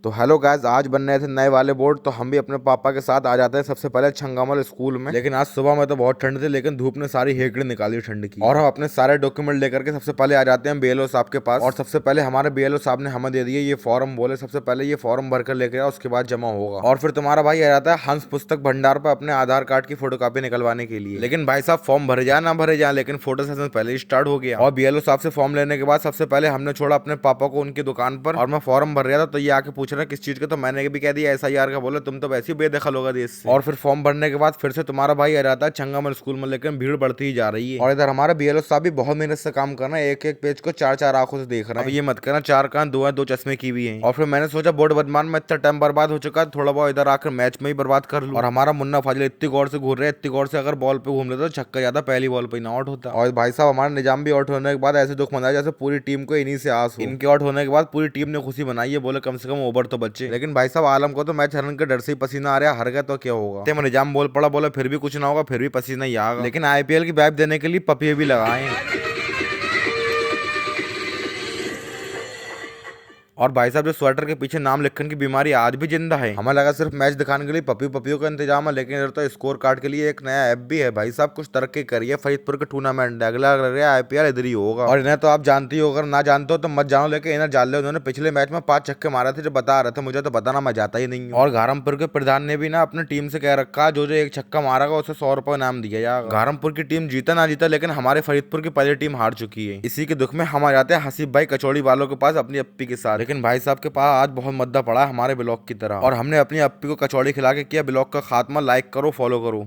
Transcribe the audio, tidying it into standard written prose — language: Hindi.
तो हेलो गाइस, आज बन रहे थे नए वाले बोर्ड। तो हम भी अपने पापा के साथ आ जाते हैं सबसे पहले छंगामल स्कूल में। लेकिन आज सुबह में तो बहुत ठंड थी, लेकिन धूप ने सारी हेकड़ी निकाली ठंड की। और हम अपने सारे डॉक्यूमेंट लेकर के सबसे पहले आ जाते हैं बीएलओ साहब के पास। और सबसे पहले हमारे बीएलओ साहब ने हमें दे दिए ये फॉर्म। बोले सबसे पहले ये फॉर्म भरकर लेके आओ, उसके बाद जमा होगा। और फिर तुम्हारा भाई आ जाता है हंस पुस्तक भंडार पर अपने आधार कार्ड की फोटोकॉपी निकलवाने के लिए। लेकिन भाई साहब फॉर्म भरे जाए ना भरे जाए, लेकिन फोटो सेशन पहले ही स्टार्ट हो गया। और बीएलओ साहब से फॉर्म लेने के बाद सबसे पहले हमने छोड़ा अपने पापा को उनकी दुकान पर। और मैं फॉर्म भर रहा था तो ये आके पूछ रहा किस चीज का, तो मैंने भी कह दिया एसआईआर का। बोले तुम तो वैसे ही बेदखल होगा देश से। और फिर फॉर्म भरने के बाद फिर से तुम्हारा भाई आ जाता है छंगामल स्कूल में, लेकिन भीड़ बढ़ती ही जा रही है। और इधर हमारा बीएलओ साहब भी बहुत मेहनत से काम कर रहे हैं, एक एक पेज को चार चार आंखों से देख रहे हैं। अब ये मत करना चार कान दो है, दो चश्मे की भी है। और फिर मैंने सोचा बोर्ड बनवान में इतना टाइम बर्बाद हो चुका है, थोड़ा बहुत इधर आकर मैच में ही बर्बाद कर लूं। और हमारा मुन्ना फाजिल इतनी गौर से घूर रहे हैं, इतनी गौर से अगर बॉल पे घूम लेता तो छक्का जाता, पहली बॉल पे ही ना आउट होता। और भाई साहब हमारा निजाम भी आउट होने के बाद ऐसे दुख मनाया जैसे पूरी टीम को इन्हीं से आस हो। इनके आउट होने के बाद पूरी टीम ने खुशी मनाई है, बोले कम से कम ओवर तो बचे। लेकिन भाई साहब आलम को तो मैच हरने के डर से ही पसीना आ रहा है, हार गया तो क्या होगा। ते निजाम बोल पड़ा, बोले फिर भी कुछ ना होगा, फिर भी पसीना ही आएगा। लेकिन आईपीएल की बैब देने के लिए पपिए भी लगाए। और भाई साहब जो स्वेटर के पीछे नाम लिखने की बीमारी आज भी जिंदा है। हमें लगा सिर्फ मैच दिखाने के लिए पपियों का इंतजाम है, लेकिन इधर तो स्कोर कार्ड के लिए एक नया ऐप भी है। भाई साहब कुछ तरक्की करिए, फरीदपुर के टूर्नामेंट अगला आईपीएल इधर ही होगा। और इन्हें तो आप जानती हो, अगर ना जानते हो तो मत जानो, लेकिन इन्हें जान ले। उन्होंने पिछले मैच में 5 छक्के मारे थे, जो बता रहे थे मुझे तो बताना, मैं जाता ही नहीं। और घारमपुर के प्रधान ने भी ना अपनी टीम से कह रखा जो एक छक्का मारेगा उसे 100 रुपए इनाम दिया जाएगा। घारमपुर की टीम जीता ना जीता, लेकिन हमारे फरीदपुर की पहली टीम हार चुकी है। इसी के दुख में हम आ जाते हैं हसीब भाई कचौड़ी वालों के पास अपनी अप्पी के साथ। लेकिन भाई साहब के पास आज बहुत मद्दा पड़ा है हमारे ब्लॉग की तरह, और हमने अपनी अप्पी को कचौड़ी खिला के किया ब्लॉग का खात्मा। लाइक करो, फॉलो करो।